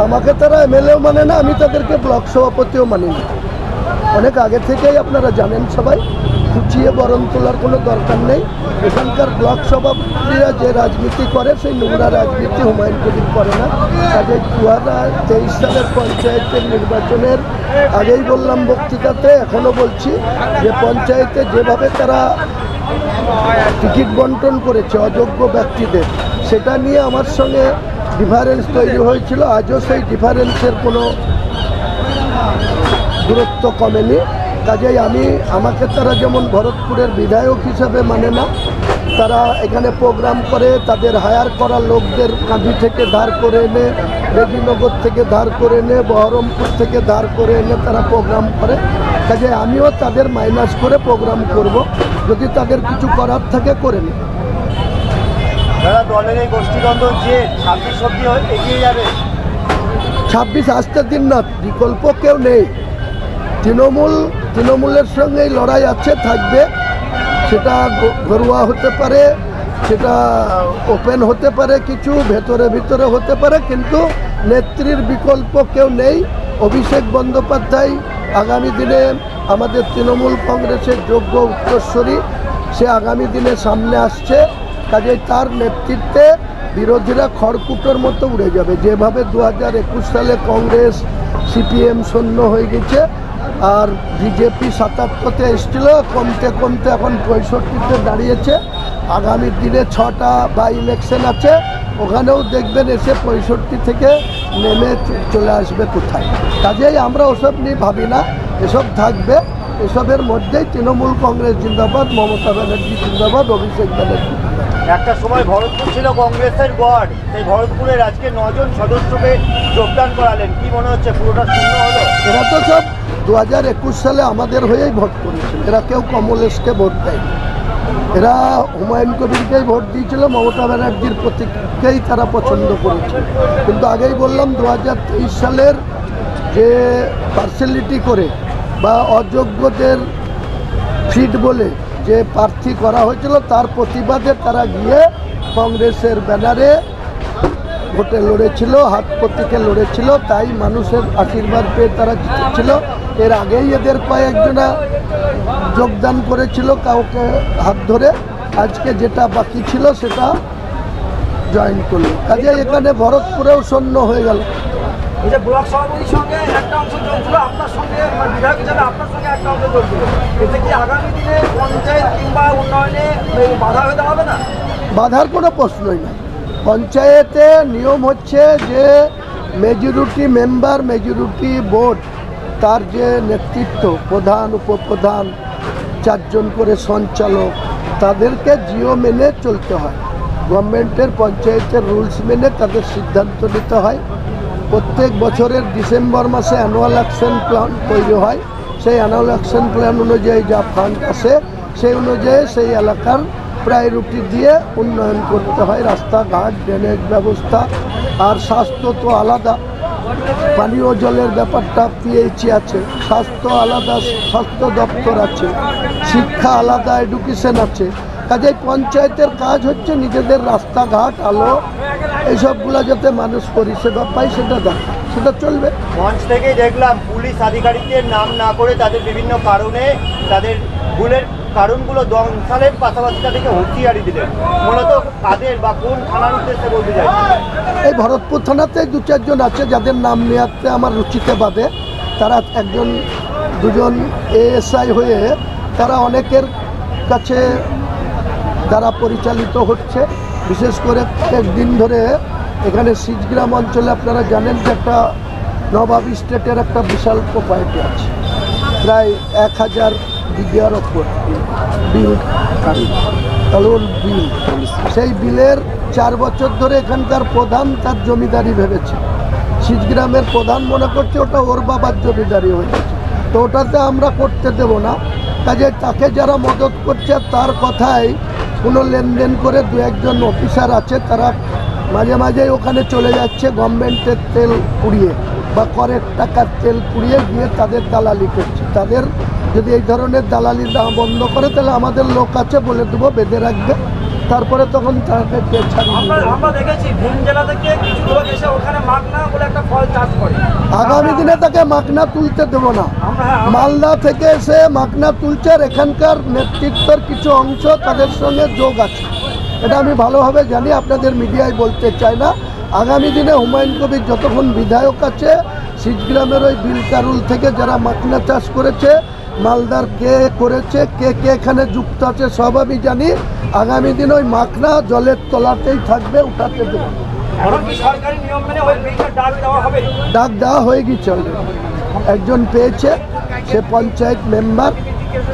আমাকে তারা এমএলএও মানে না, আমি তাদেরকে ব্লক সভাপতিও মানি না। অনেক আগে থেকেই আপনারা জানেন সবাই, খুঁচিয়ে বরণ তোলার কোনো দরকার নেই। এখানকার ব্লক সভাপতিরা যে রাজনীতি করে সেই নোংরা রাজনীতি হুমায়ুন কবির করে না। কাজে 2023 সালের পঞ্চায়েতের নির্বাচনের আগেই বললাম বক্তৃতাতে, এখনও বলছি যে পঞ্চায়েতে যেভাবে তারা টিকিট বন্টন করেছে অযোগ্য ব্যক্তিদের, সেটা নিয়ে আমার সঙ্গে ডিফারেন্স তৈরি হয়েছিল। আজও সেই ডিফারেন্সের কোনো দূরত্ব কমেনি। কাজেই আমাকে তারা যেমন ভরতপুরের বিধায়ক হিসাবে মানে না, তারা এখানে প্রোগ্রাম করে তাদের হায়ার করা লোকদের কাঁধি থেকে ধার করে এনে, রেজিনগর থেকে ধার করে এনে, বহরমপুর থেকে ধার করে এনে তারা প্রোগ্রাম করে। কাজে আমিও তাদের মাইনাস করে প্রোগ্রাম করব, যদি তাদের কিছু করার থাকে করে নি। দলের এই গোষ্ঠীদ্বন্দ্ব যে 26 অব্দি এগিয়ে যাবে, 26 আসতে দিন না, বিকল্প কেউ নেই। তৃণমূলের সঙ্গেই লড়াই আছে, থাকবে। সেটা ঘরোয়া হতে পারে, সেটা ওপেন হতে পারে, কিছু ভিতরে হতে পারে, কিন্তু নেত্রীর বিকল্প কেউ নেই। অভিষেক বন্দ্যোপাধ্যায় আগামী দিনে আমাদের তৃণমূল কংগ্রেসের যোগ্য উত্তরসূরি, সে আগামী দিনে সামনে আসছে। কাজেই তার নেতৃত্বে বিরোধীরা খড়কুটোর মতো উড়ে যাবে। যেভাবে 2021 সালে কংগ্রেস সিপিএম শূন্য হয়ে গেছে, আর বিজেপি 77-তে এসেছিল, কমতে কমতে এখন 65-তে দাঁড়িয়েছে। আগামী দিনে 6টা বাই ইলেকশন আছে, ওখানেও দেখবেন এসে 65 থেকে নেমে চলে আসবে কোথায়। কাজেই আমরা ওসব নিয়ে ভাবি না, এসব থাকবে। এসবের মধ্যেই তৃণমূল কংগ্রেস জিন্দাবাদ, মমতা ব্যানার্জি জিন্দাবাদ, অভিষেক ব্যানার্জি। একটা সময় ভরতপুর ছিল কংগ্রেসের গড়, সেই ভরতপুরের আজকে 9 জন সদস্যকে যোগদান করালেন, কি মনে হচ্ছে পুরোটা শূন্য হলো? এরা তো সব 2021 সালে আমাদের হয়েই ভোট করেছিল। এরা কেউ কমলেশকে ভোট দেয়নি, এরা হুমায়ুন কবিরকেই ভোট দিয়েছিল, মমতা ব্যানার্জির প্রতীককেই তারা পছন্দ করেছিল। কিন্তু আগেই বললাম 2023 সালের যে পার্সেলিটি করে বা অযোগ্যদের ফিট বলে যে প্রার্থী করা হয়েছিল, তার প্রতিবাদে তারা গিয়ে কংগ্রেসের ব্যানারে ভোটে লড়েছিল, হাত প্রতীকে লড়েছিল। তাই মানুষের আশীর্বাদ পেয়ে তারা জিতেছিল। এর আগেই এদের কয়েকজনা যোগদান করেছিল কাউকে হাত ধরে, আজকে যেটা বাকি ছিল সেটা জয়েন করলো। কাজে এখানে ভরতপুরেও শূন্য হয়ে গেল। এই যে ব্লক সভাপতির সঙ্গে একটা অংশ যোগছিল, আপনার সঙ্গে বিধায়ক হিসাবে আপনার সঙ্গে একটা অংশ যোগছিল, এতে কি আগামী দিনে পঞ্চায়েত কিংবা উন্নয়নে বাধা হতে হবে না? বাধার কোনো প্রশ্নই নাই। পঞ্চায়েতে নিয়ম হচ্ছে যে মেজরিটি মেম্বার, মেজরিটি বোর্ড, তার যে নেতৃত্ব, প্রধান, উপপ্রধান, 4 জন করে সঞ্চালক, তাদেরকে জিও মেনে চলতে হয়। গভর্নমেন্টের পঞ্চায়েতের রুলস মেনে তাদের সিদ্ধান্ত নিতে হয়। প্রত্যেক বছরের ডিসেম্বর মাসে অ্যানুয়াল অ্যাকশন প্ল্যান তৈরি হয়। সেই অ্যানুয়াল অ্যাকশন প্ল্যান অনুযায়ী যা ফান্ড আসে, সেই অনুযায়ী সেই এলাকার প্রায়োরিটি দিয়ে উন্নয়ন করতে হয়। রাস্তাঘাট, ড্রেনেজ ব্যবস্থা, আর স্বাস্থ্য তো আলাদা, পানীয় জলের ব্যাপারটা পিএইচই আছে, স্বাস্থ্য আলাদা, স্বাস্থ্য দপ্তর আছে, শিক্ষা আলাদা, এডুকেশন আছে। কাজেই পঞ্চায়েতের কাজ হচ্ছে নিজেদের রাস্তাঘাট, আলো, এইসবগুলো যাতে মানুষ পরিষেবা পায় সেটা দেখা, সেটা চলবে। মঞ্চ থেকেই দেখলাম পুলিশ আধিকারিকদের নাম না করে তাদের বিভিন্ন কারণে, তাদের ভুলের কারণগুলো দংশালের পাশাপাশি তাদেরকে হুঁশিয়ারি দিলেন। মূলত কাদের বা কোন থানার উদ্দেশ্যে বলতে চাই? এই ভরতপুর থানাতে 2-4 জন আছে যাদের নাম নেওয়াতে আমার রুচিতে বাদে। তারা 1-2 এএসআই হয়ে তারা অনেকের কাছে দ্বারা পরিচালিত হচ্ছে। বিশেষ করে একদিন ধরে এখানে সিজগ্রাম অঞ্চলে আপনারা জানেন যে একটা নবাব স্টেটের একটা বিশাল প্রপার্টি আছে, প্রায় 1000 বিঘার ওপর বিল, বিল। সেই বিলের 4 বছর ধরে এখানকার প্রধান তার জমিদারি ভেবেছে। সিজগ্রামের প্রধান মনে করছে ওটা ওর বাবার জমিদারি হয়ে গেছে, তো ওটাতে আমরা করতে দেব না। কাজে তাকে যারা মদত করছে তার কথায় কোনো লেনদেন করে 2-1 জন অফিসার আছে, তারা মাঝে মাঝেই ওখানে চলে যাচ্ছে গভর্নমেন্টের তেল পুড়িয়ে বা করের টাকার তেল পুড়িয়ে গিয়ে তাদের দালালি করছে। তাদের যদি এই ধরনের দালালি না বন্ধ করে তাহলে আমাদের লোক আছে, বলে দেবো, বেঁধে রাখবে। তারপরে তখন তাকে ছাড়িয়ে দিতে হবে। আমরা দেখেছি ভিন জেলা থেকে কিছু লোক এসে ওখানে মাগনা বলে একটা ফল চাষ করে। আগামী দিনে তাকে মাগনা তুলতে দেবো না। মালদা থেকে এসে মাগনা তুলছে, আর এখানকার নেতৃত্বের কিছু অংশ তাদের সঙ্গে যোগ আছে, এটা আমি ভালোভাবে জানি, আপনাদের মিডিয়ায় বলতে চাই না। আগামী দিনে হুমায়ুন কবির যতক্ষণ বিধায়ক আছে, সিজগ্রামের ওই বিলকারুল থেকে যারা মাগনা চাষ করেছে, মালদার কে করেছে, কে কে এখানে যুক্ত আছে সব আমি জানি। আগামী দিন ওই মাগনা জলের তলাতেই থাকবে, উঠাতে দেবে। এখন কি সরকারি নিয়ম মেনে ওই বিলটা ডাক দেওয়া হবে? ডাক দেওয়া হয়ে গেছে already। একজন পেয়েছে, সে পঞ্চায়েত মেম্বার,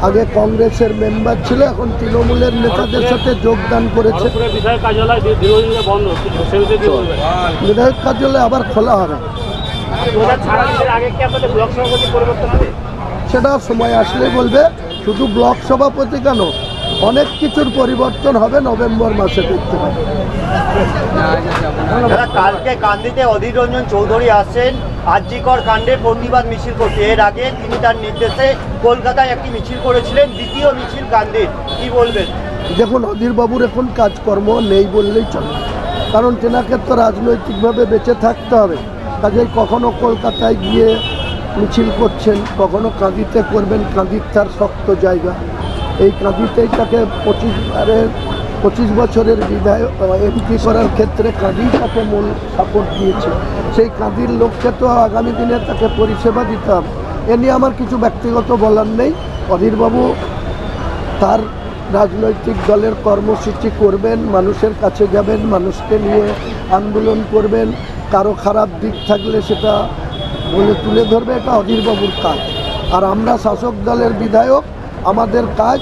আগে কংগ্রেসের মেম্বার ছিল, এখন তৃণমূলের নেতাদের সাথে যোগদান করেছে। বিধায়ক কার্যালয় দীর্ঘদিন বন্ধ, সেগুলো দিয়ে বলবেন। বিধায়ক কার্যালয় আবার খোলা হবে, 2026-এর আগে কি আপনাদের ব্লক সভাপতি পরিবর্তন হবে? সেটা সময় আসলে বলবে। শুধু ব্লক সভাপতি কেন, অনেক কিছুর পরিবর্তন হবে নভেম্বর মাসে, দেখতে পাবে। যারা কালকে কান্দিতে অধীর রঞ্জন চৌধুরী আসছেন আরজিকর কাণ্ডে প্রতিবাদ মিছিল করতে, এর আগে তিনি তার নির্দেশে কলকাতায় একটি মিছিল করেছিলেন, দ্বিতীয় মিছিল কাণ্ডে, কি বলবেন? দেখুন, অধীরবাবুর এখন কাজকর্ম নেই বললেই চলে, কারণ তেনাকে তো রাজনৈতিকভাবে বেঁচে থাকতে হবে। কাজেই কখনো কলকাতায় গিয়ে মিছিল করছেন, কখনো কাঁদিতে করবেন, কাঁদির তার শক্ত জায়গা। এই কাঁদিতেই তাকে 25 বছরের বিধায়ক এমপি করার ক্ষেত্রে কাঁদি তাকে মূল সাপোর্ট দিয়েছে। সেই কাঁদির লোককে তো আগামী দিনে তাকে পরিষেবা দিতে হবে। এ নিয়ে আমার কিছু ব্যক্তিগত বলার নেই। অধীরবাবু তার রাজনৈতিক দলের কর্মসূচি করবেন, মানুষের কাছে যাবেন, মানুষকে নিয়ে আন্দোলন করবেন, কারো খারাপ দিক থাকলে সেটা বলে তুলে ধরবে, এটা অধীরবাবুর কাজ। আর আমরা শাসক দলের বিধায়ক, আমাদের কাজ